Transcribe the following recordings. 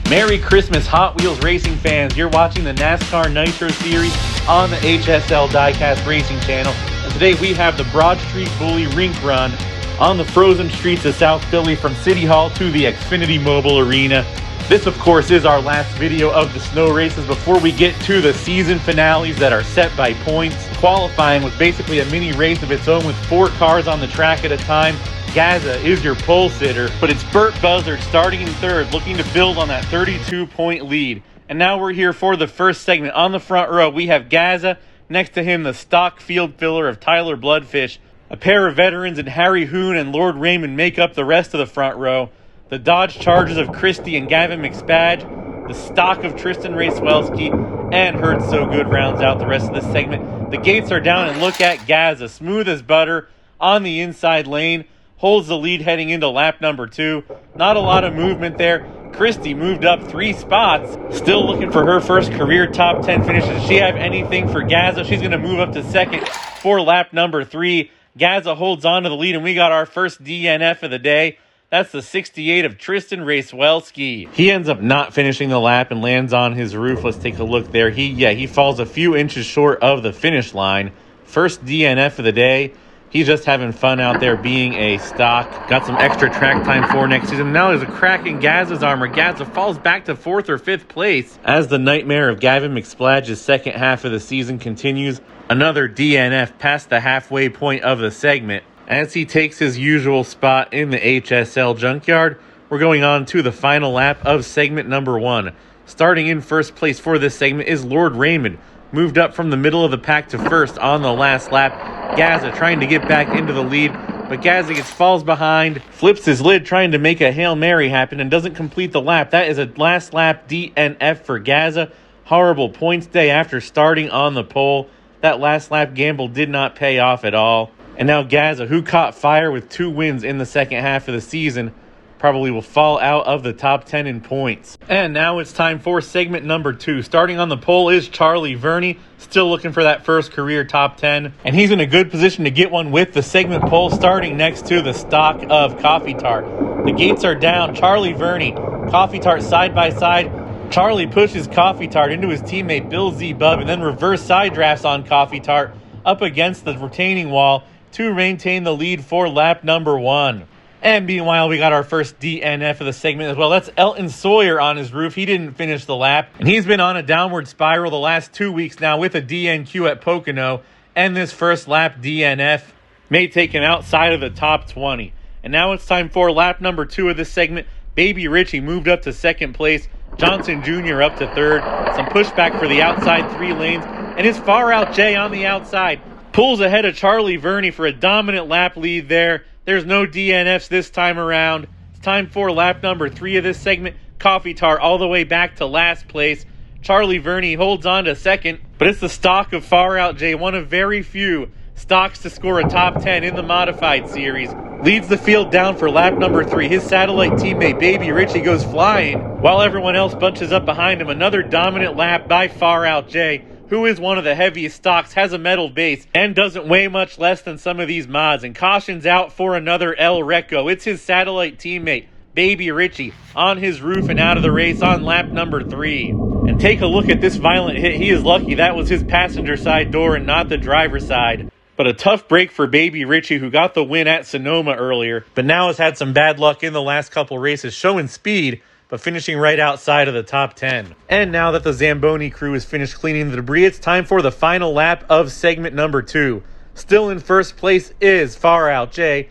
Merry Christmas, Hot Wheels racing fans. You're watching the NASCAR NITTRO Series on the HSL Diecast Racing Channel. And today we have the Broad Street Bully Rink Run on the frozen streets of South Philly from City Hall to the Xfinity Mobile Arena. This, of course, is our last video of the snow races before we get to the season finales that are set by points. Qualifying was basically a mini race of its own with 4 cars on the track at a time. Gaza is your pole sitter, but it's Burt Buzzard starting in third, looking to build on that 32-point lead. And now we're here for the first segment. On the front row, we have Gaza. Next to him, the stock field filler of Tyler Bloodfish. A pair of veterans in Harry Hoon and Lord Raymond make up the rest of the front row. The Dodge Chargers of Christie and Gavin McSpadge. The stock of Tristan Racewelski and Hurt So Good rounds out the rest of this segment. The gates are down and look at Gaza, smooth as butter on the inside lane. Holds the lead heading into lap number 2. Not a lot of movement there. Christie moved up 3 spots. Still looking for her first career top 10 finish. Does she have anything for Gaza? She's going to move up to second for lap number 3. Gaza holds on to the lead, and we got our first DNF of the day. That's the 68 of Tristan Racewelski. He ends up not finishing the lap and lands on his roof. Let's take a look there. He falls a few inches short of the finish line. First DNF of the day. He's just having fun out there being a stock. Got some extra track time for next season. Now there's a crack in Gaza's armor. Gaza falls back to 4th or 5th place. As the nightmare of Gavin McSpadge's second half of the season continues, another DNF past the halfway point of the segment. As he takes his usual spot in the HSL junkyard, we're going on to the final lap of segment number 1. Starting in first place for this segment is Lord Raymond. Moved up from the middle of the pack to first on the last lap. Gaza trying to get back into the lead, but Gaza falls behind, flips his lid trying to make a Hail Mary happen and doesn't complete the lap. That is a last lap DNF for Gaza. Horrible points day after starting on the pole. That last lap gamble did not pay off at all. And now Gaza, who caught fire with 2 wins in the second half of the season, probably will fall out of the top 10 in points. And now it's time for segment number 2. Starting on the pole is Charlie Verney, still looking for that first career top 10. And he's in a good position to get one with the segment pole starting next to the stock of Coffee Tart. The gates are down. Charlie Verney, Coffee Tart side by side. Charlie pushes Coffee Tart into his teammate Bill Z. Bub and then reverse side drafts on Coffee Tart up against the retaining wall to maintain the lead for lap number 1. And meanwhile, we got our first DNF of the segment as well. That's Elton Sawyer on his roof. He didn't finish the lap. And he's been on a downward spiral the last 2 weeks now with a DNQ at Pocono. And this first lap DNF may take him outside of the top 20. And now it's time for lap number 2 of this segment. Baby Richie moved up to second place. Johnson Jr. up to third. Some pushback for the outside 3 lanes. And his far out Jay on the outside pulls ahead of Charlie Verney for a dominant lap lead there. There's no DNFs this time around. It's time for lap number 3 of this segment. Coffee Tart all the way back to last place. Charlie Verney holds on to second, but it's the stock of Far Out Jay, one of very few stocks to score a top 10 in the modified series. Leads the field down for lap number 3. His satellite teammate Baby Richie goes flying while everyone else bunches up behind him. Another dominant lap by Far Out Jay, who is one of the heaviest stocks, has a metal base, and doesn't weigh much less than some of these mods. And cautions out for another El Recco. It's his satellite teammate, Baby Richie, on his roof and out of the race on lap number 3. And take a look at this violent hit. He is lucky that was his passenger side door and not the driver's side. But a tough break for Baby Richie, who got the win at Sonoma earlier, but now has had some bad luck in the last couple races, showing speed, but finishing right outside of the top 10. And now that the Zamboni crew is finished cleaning the debris, it's time for the final lap of segment number 2. Still in first place is Far Out Jay.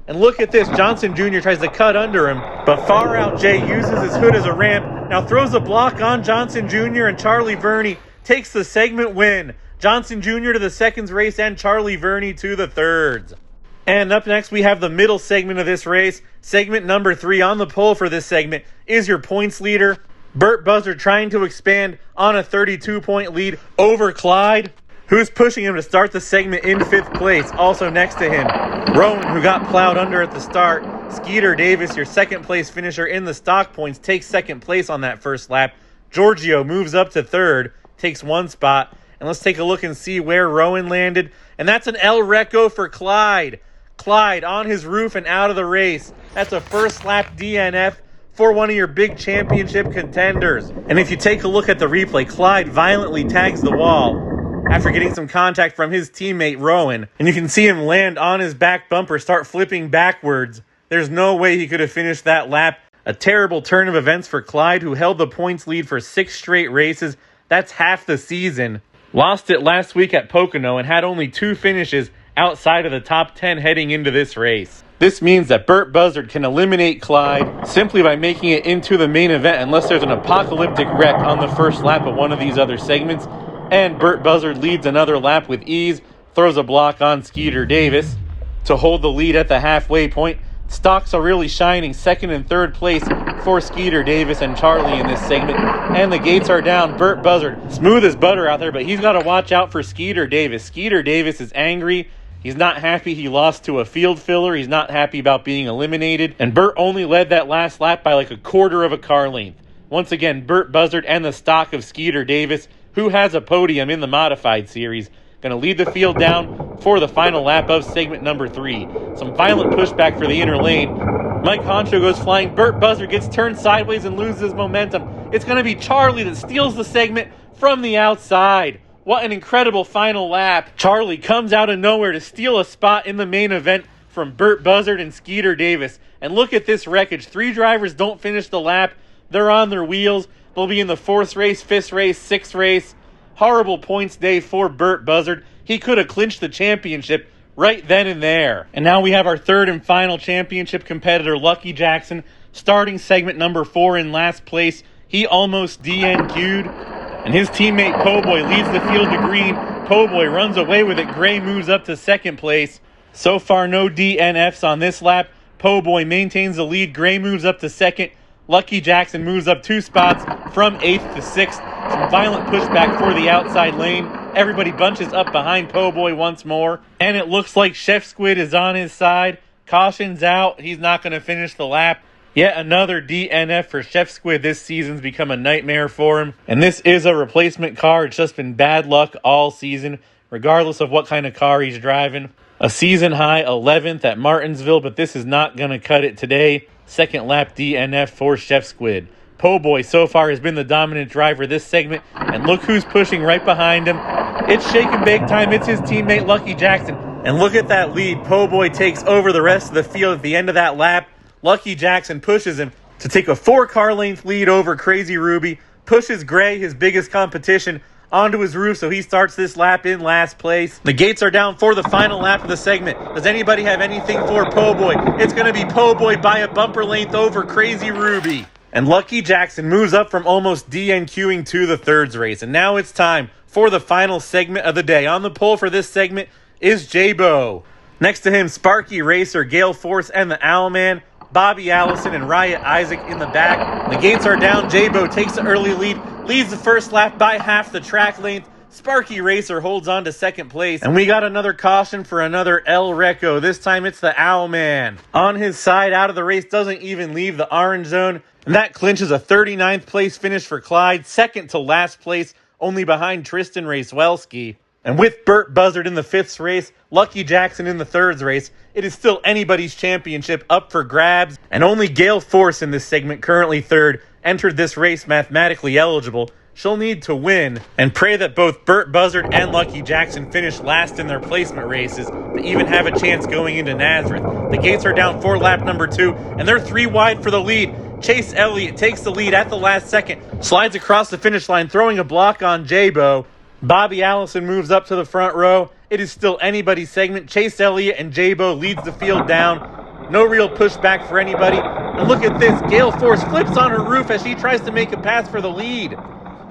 And look at this, Johnson Jr. tries to cut under him, but Far Out Jay uses his hood as a ramp, now throws a block on Johnson Jr. and Charlie Verney takes the segment win. Johnson Jr. to the seconds race and Charlie Verney to the thirds. And up next, we have the middle segment of this race. Segment number 3 on the pole for this segment is your points leader, Burt Buzzard, trying to expand on a 32-point lead over Clyde, who's pushing him to start the segment in 5th place. Also next to him, Rowan, who got plowed under at the start. Skeeter Davis, your second place finisher in the stock points, takes second place on that first lap. Giorgio moves up to third, takes 1 spot. And let's take a look and see where Rowan landed. And that's an El Recco for Clyde. Clyde on his roof and out of the race. That's a first lap DNF for one of your big championship contenders. And if you take a look at the replay, Clyde violently tags the wall after getting some contact from his teammate Rowan. And you can see him land on his back bumper, start flipping backwards. There's no way he could have finished that lap. A terrible turn of events for Clyde, who held the points lead for 6 straight races. That's half the season. Lost it last week at Pocono and had only 2 finishes outside of the top 10 heading into this race. This means that Burt Buzzard can eliminate Clyde simply by making it into the main event unless there's an apocalyptic wreck on the first lap of one of these other segments. And Burt Buzzard leads another lap with ease, throws a block on Skeeter Davis to hold the lead at the halfway point. Stocks are really shining, second and third place for Skeeter Davis and Charlie in this segment. And the gates are down. Burt Buzzard, smooth as butter out there, but he's got to watch out for Skeeter Davis. Skeeter Davis is angry. He's not happy he lost to a field filler. He's not happy about being eliminated. And Burt only led that last lap by like a quarter of a car length. Once again, Burt Buzzard and the stock of Skeeter Davis, who has a podium in the modified series, going to lead the field down for the final lap of segment number 3. Some violent pushback for the inner lane. Mike Honcho goes flying. Burt Buzzard gets turned sideways and loses momentum. It's going to be Charlie that steals the segment from the outside. What an incredible final lap. Charlie comes out of nowhere to steal a spot in the main event from Burt Buzzard and Skeeter Davis. And look at this wreckage. 3 drivers don't finish the lap. They're on their wheels. They'll be in the 4th race, 5th race, 6th race. Horrible points day for Burt Buzzard. He could have clinched the championship right then and there. And now we have our 3rd and final championship competitor, Lucky Jackson, starting segment number 4 in last place. He almost DNQ'd. And his teammate Po-Boy leads the field to green. Po-Boy runs away with it. Gray moves up to 2nd place. So far, no DNFs on this lap. Po-Boy maintains the lead. Gray moves up to 2nd. Lucky Jackson moves up 2 spots from 8th to 6th. Some violent pushback for the outside lane. Everybody bunches up behind Po-Boy once more. And it looks like Chef Squid is on his side. Caution's out. He's not going to finish the lap. Yet another DNF for Chef Squid. This season's become a nightmare for him. And this is a replacement car. It's just been bad luck all season, regardless of what kind of car he's driving. A season high 11th at Martinsville, but this is not going to cut it today. 2nd lap DNF for Chef Squid. Po-Boy so far has been the dominant driver this segment. And look who's pushing right behind him. It's shake and bake time. It's his teammate Lucky Jackson. And look at that lead. Po-Boy takes over the rest of the field at the end of that lap. Lucky Jackson pushes him to take a 4-car length lead over Crazy Ruby, pushes Gray, his biggest competition, onto his roof, so he starts this lap in last place. The gates are down for the final lap of the segment. Does anybody have anything for Po-Boy? It's going to be Po-Boy by a bumper length over Crazy Ruby. And Lucky Jackson moves up from almost DNQing to the 3rd race. And now it's time for the final segment of the day. On the pole for this segment is J-Bo. Next to him, Sparky Racer, Gale Force, and the Owlman. Bobby Allison and Riot Isaac in the back. The gates are down. J-Bo takes the early lead, leads the first lap by half the track length. Sparky Racer holds on to 2nd place. And we got another caution for another El Reco. This time it's the Owlman. On his side, out of the race, doesn't even leave the orange zone. And that clinches a 39th place finish for Clyde, 2nd to last place, only behind Tristan Racewelski. And with Burt Buzzard in the 5th race, Lucky Jackson in the 3rd race, it is still anybody's championship up for grabs. And only Gale Force in this segment, currently 3rd, entered this race mathematically eligible. She'll need to win and pray that both Burt Buzzard and Lucky Jackson finish last in their placement races to even have a chance going into Nazareth. The gates are down for lap number 2, and they're 3 wide for the lead. Chase Elliott takes the lead at the last second, slides across the finish line, throwing a block on J-Bo. Bobby Allison moves up to the front row. It is still anybody's segment. Chase Elliott and J-Bo leads the field down. No real pushback for anybody. And look at this. Gale Force flips on her roof as she tries to make a pass for the lead.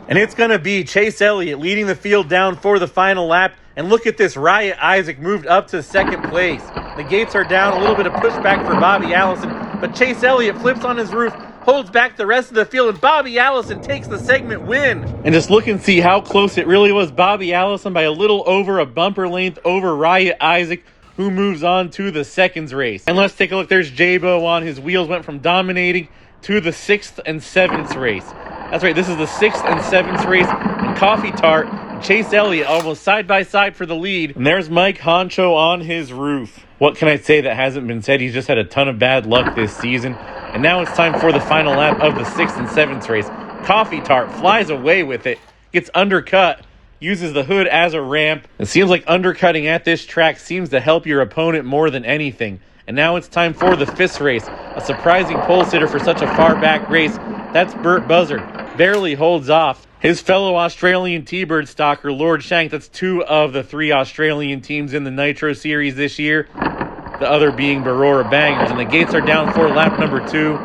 And it's going to be Chase Elliott leading the field down for the final lap. And look at this. Riot Isaac moved up to 2nd place. The gates are down. A little bit of pushback for Bobby Allison. But Chase Elliott flips on his roof, holds back the rest of the field, and Bobby Allison takes the segment win. And just look and see how close it really was. Bobby Allison by a little over a bumper length over Riot Isaac, who moves on to the 2nd race. And let's take a look. There's J-Bo on his wheels, went from dominating to the 6th and 7th race. That's right, this is the 6th and 7th race. And Coffee Tart and Chase Elliott almost side by side for the lead. And there's Mike Honcho on his roof. What can I say that hasn't been said? He's just had a ton of bad luck this season. And now it's time for the final lap of the 6th and 7th race. Coffee Tart flies away with it, gets undercut, uses the hood as a ramp. It seems like undercutting at this track seems to help your opponent more than anything. And now it's time for the 5th race. A surprising pole sitter for such a far back race. That's Burt Buzzard. Barely holds off his fellow Australian T-Bird stalker, Lord Shank. That's 2 of the 3 Australian teams in the NITTRO Series this year. The other being Barora Bangers. And the gates are down for lap number 2.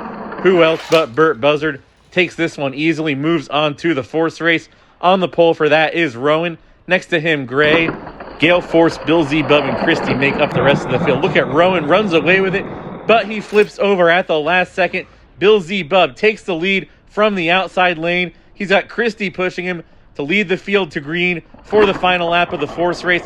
Who else but Burt Buzzard takes this one easily, moves on to the 4th race. On the pole for that is Rowan. Next to him, Gray, Gale Force, Bill Z, Bub, and Christie make up the rest of the field. Look at Rowan, runs away with it, but he flips over at the last second. Bill Z, Bub takes the lead from the outside lane. He's got Christie pushing him to lead the field to green for the final lap of the 4th race.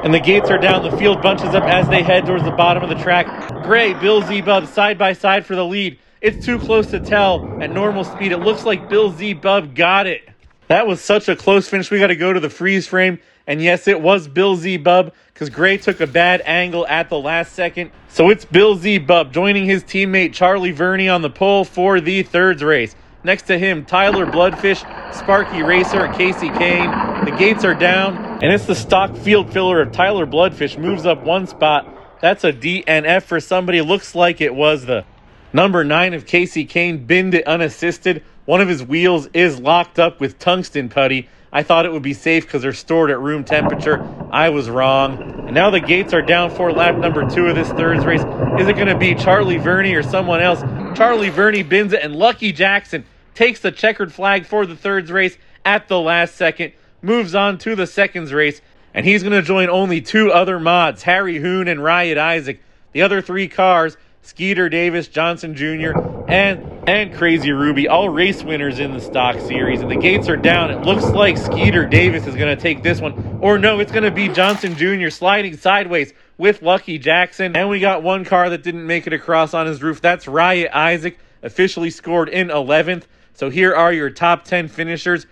And the gates are down. The field bunches up as they head towards the bottom of the track. Gray, Bill Z, Bub side by side for the lead. It's too close to tell at normal speed. It looks like Bill Z, Bub got it. That was such a close finish. We got to go to the freeze frame. And yes, it was Bill Z, Bub, because Gray took a bad angle at the last second. So it's Bill Z, Bub joining his teammate Charlie Verney on the pole for the 3rd race. Next to him, Tyler Bloodfish, Sparky Racer, and Casey Kane. The gates are down, and it's the stock field filler of Tyler Bloodfish. Moves up 1 spot. That's a DNF for somebody. Looks like it was the number 9 of Casey Kane. Binned it unassisted. One of his wheels is locked up with tungsten putty. I thought it would be safe because they're stored at room temperature. I was wrong. And now the gates are down for lap number 2 of this 3rd race. Is it going to be Charlie Verney or someone else? Charlie Verney bins it, and Lucky Jackson takes the checkered flag for the 3rd race at the last second. Moves on to the 2nd race. And he's going to join only 2 other mods, Harry Hoon and Riot Isaac. The other 3 cars, Skeeter Davis, Johnson Jr., and Crazy Ruby, all race winners in the stock series. And the gates are down. It looks like Skeeter Davis is going to take this one. Or no, it's going to be Johnson Jr. sliding sideways with Lucky Jackson. And we got 1 car that didn't make it across on his roof. That's Riot Isaac, officially scored in 11th. So here are your top 10 finishers.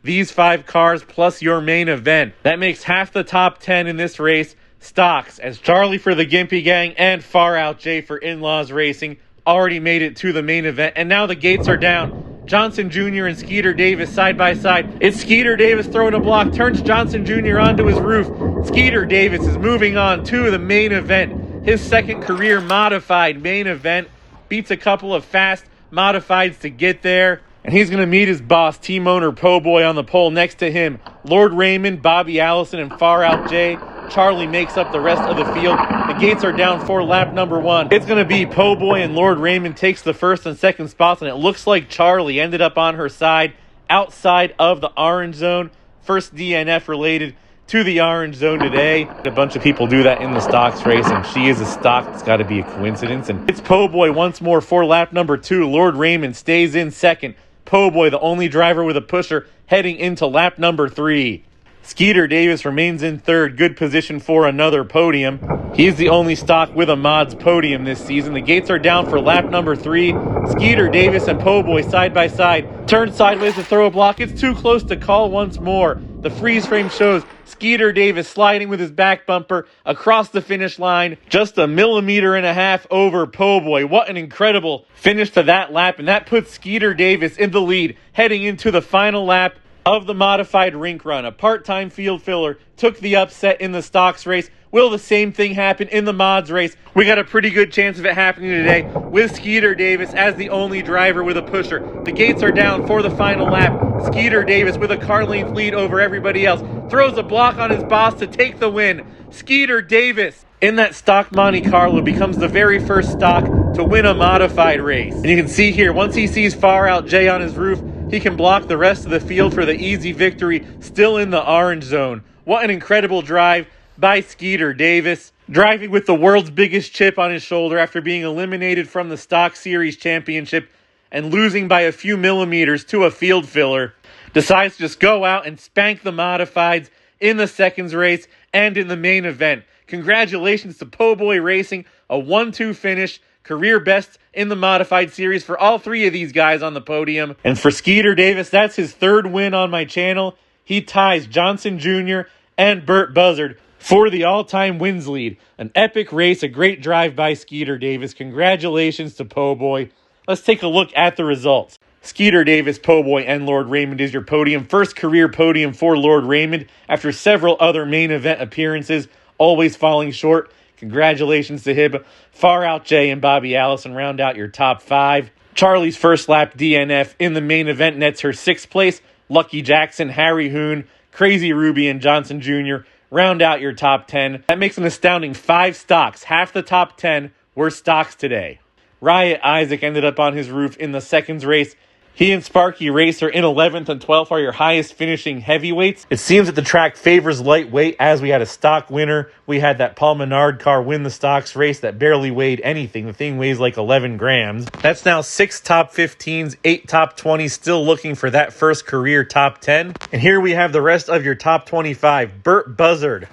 These 5 cars plus your main event. That makes half the top 10 in this race stocks, as Charlie for the Gimpy Gang and Far Out Jay for In-Laws Racing already made it to the main event. And now the gates are down. Johnson Jr. and Skeeter Davis side by side. It's Skeeter Davis throwing a block, turns Johnson Jr. onto his roof. Skeeter Davis is moving on to the main event. His 2nd career modified main event. Beats a couple of fast modifieds to get there. And he's going to meet his boss, team owner Po' Boy, on the pole. Next to him, Lord Raymond, Bobby Allison, and Far Out Jay. Charlie makes up the rest of the field. The gates are down for lap number 1. It's going to be Po' Boy, and Lord Raymond takes the 1st and 2nd spots, and it looks like Charlie ended up on her side outside of the orange zone. First DNF related to the orange zone today. A bunch of people do that in the stocks race, and she is a stock. It's got to be a coincidence. And it's Po' Boy once more for lap number 2. Lord Raymond stays in 2nd. Po' Boy, the only driver with a pusher, heading into lap number 3. Skeeter Davis remains in 3rd. Good position for another podium. He's the only stock with a mods podium this season. The gates are down for lap number 3. Skeeter Davis and Po' Boy side by side. Turn sideways to throw a block. It's too close to call once more. The freeze frame shows Skeeter Davis sliding with his back bumper across the finish line. Just 1.5 millimeters over Po' Boy. What an incredible finish to that lap. And that puts Skeeter Davis in the lead heading into the final lap of the modified rink run. A part-time field filler took the upset in the stocks race. Will the same thing happen in the mods race? We got a pretty good chance of it happening today with Skeeter Davis as the only driver with a pusher. The gates are down for the final lap. Skeeter Davis with a car length lead over everybody else. Throws a block on his boss to take the win. Skeeter Davis in that stock Monte Carlo becomes the very first stock to win a modified race. And you can see here, once he sees Far Out Jay on his roof, he can block the rest of the field for the easy victory, still in the orange zone. What an incredible drive by Skeeter Davis, driving with the world's biggest chip on his shoulder after being eliminated from the Stock Series Championship and losing by a few millimeters to a field filler. Decides to just go out and spank the modifieds in the seconds race and in the main event. Congratulations to Po' Boy Racing, a 1-2 finish. Career best in the modified series for all 3 of these guys on the podium. And for Skeeter Davis, that's his 3rd win on my channel. He ties Johnson Jr. and Burt Buzzard for the all-time wins lead. An epic race, a great drive by Skeeter Davis. Congratulations to Po' Boy. Let's take a look at the results. Skeeter Davis, Po' Boy, and Lord Raymond is your podium. First career podium for Lord Raymond after several other main event appearances, always falling short. Congratulations to him. Far Out Jay and Bobby Allison round out your top 5. Charlie's first lap DNF in the main event nets her 6th place. Lucky Jackson, Harry Hoon, Crazy Ruby, and Johnson Jr. round out your top 10. That makes an astounding 5 stocks. Half the top 10 were stocks today. Riot Isaac ended up on his roof in the seconds race. He and Sparky Racer in 11th and 12th are your highest finishing heavyweights. It seems that the track favors lightweight, as we had a stock winner. We had that Paul Menard car win the stocks race that barely weighed anything. The thing weighs like 11 grams. That's now 6 top 15s, 8 top 20s, still looking for that first career top 10. And here we have the rest of your top 25. Burt Buzzard,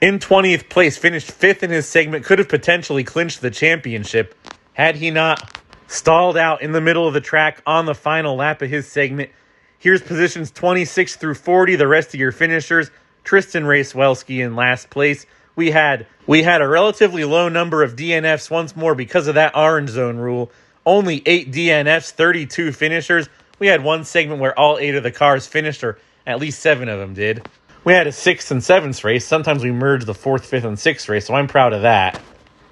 in 20th place, finished 5th in his segment, could have potentially clinched the championship had he not stalled out in the middle of the track on the final lap of his segment. Here's positions 26 through 40, the rest of your finishers. Tristan Racewelski in last place. We had a relatively low number of DNFs once more because of that orange zone rule. Only 8 DNFs, 32 finishers. We had one segment where all 8 of the cars finished, or at least 7 of them did. We had a 6th and 7th race. Sometimes we merged the 4th, 5th, and 6th race, so I'm proud of that.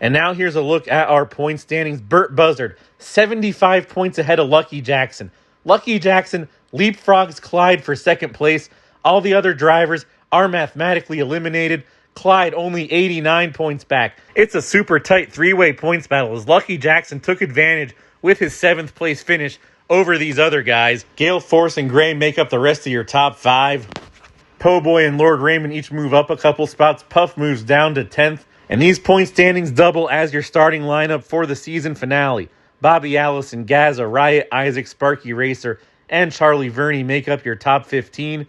And now here's a look at our point standings. Burt Buzzard, 75 points ahead of Lucky Jackson. Lucky Jackson leapfrogs Clyde for 2nd place. All the other drivers are mathematically eliminated. Clyde only 89 points back. It's a super tight 3-way points battle as Lucky Jackson took advantage with his 7th place finish over these other guys. Gale Force and Gray make up the rest of your top 5. Po' Boy and Lord Raymond each move up a couple spots. Puff moves down to 10th. And these point standings double as your starting lineup for the season finale. Bobby Allison, Gaza, Riot, Isaac, Sparky Racer, and Charlie Verney make up your top 15.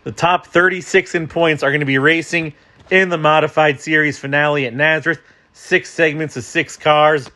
The top 36 in points are going to be racing in the modified series finale at Nazareth. 6 segments of 6 cars.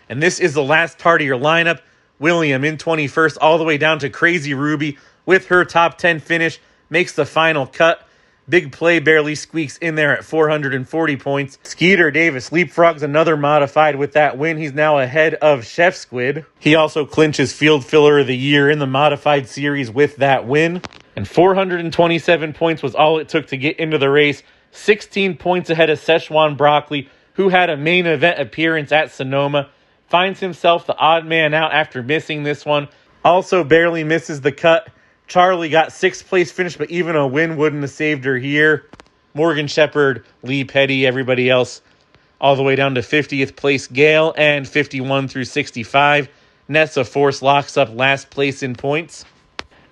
And this is the last part of your lineup. William in 21st, all the way down to Crazy Ruby with her top 10 finish, makes the final cut. Big Play barely squeaks in there at 440 points. Skeeter Davis leapfrogs another modified with that win. He's now ahead of Chef Squid. He also clinches Field Filler of the Year in the modified series with that win. And 427 points was all it took to get into the race. 16 points ahead of Szechuan Broccoli, who had a main event appearance at Sonoma. Finds himself the odd man out after missing this one. Also barely misses the cut. Charlie got 6th place finish, but even a win wouldn't have saved her here. Morgan Shepherd, Lee Petty, everybody else, all the way down to 50th place Gale, and 51 through 65. Nessa Force locks up last place in points.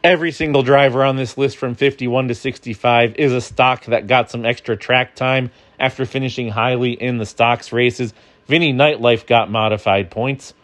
Every single driver on this list from 51 to 65 is a stock that got some extra track time after finishing highly in the stocks races. Vinny Nightlife got modified points.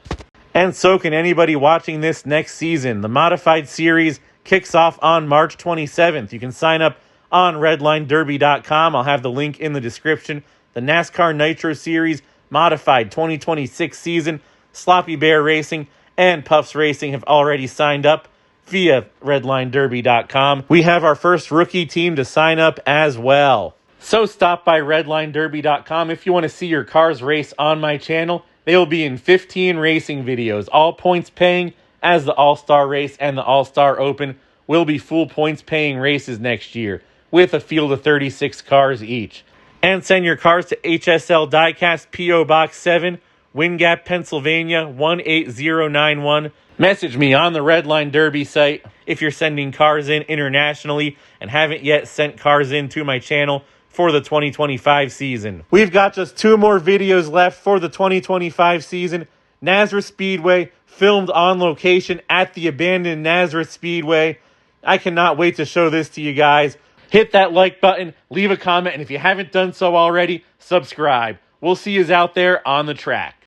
And so can anybody watching this next season. The modified series kicks off on March 27th. You can sign up on redlinederby.com. I'll have the link in the description. The NASCAR NITTRO Series Modified 2026 season, Sloppy Bear Racing and Puffs Racing have already signed up via redlinederby.com. We have our first rookie team to sign up as well. So stop by redlinederby.com if you want to see your cars race on my channel. They will be in 15 racing videos, all points paying, as the All-Star Race and the All-Star Open will be full points-paying races next year, with a field of 36 cars each. And send your cars to HSL Diecast, P.O. Box 7, Wind Gap, Pennsylvania, 18091. Message me on the Redline Derby site if you're sending cars in internationally and haven't yet sent cars in to my channel for the 2025 season. We've got just 2 more videos left for the 2025 season. Nazareth Speedway, filmed on location at the abandoned Nazareth Speedway. I cannot wait to show this to you guys. Hit that like button, leave a comment, and if you haven't done so already, subscribe. We'll see you out there on the track.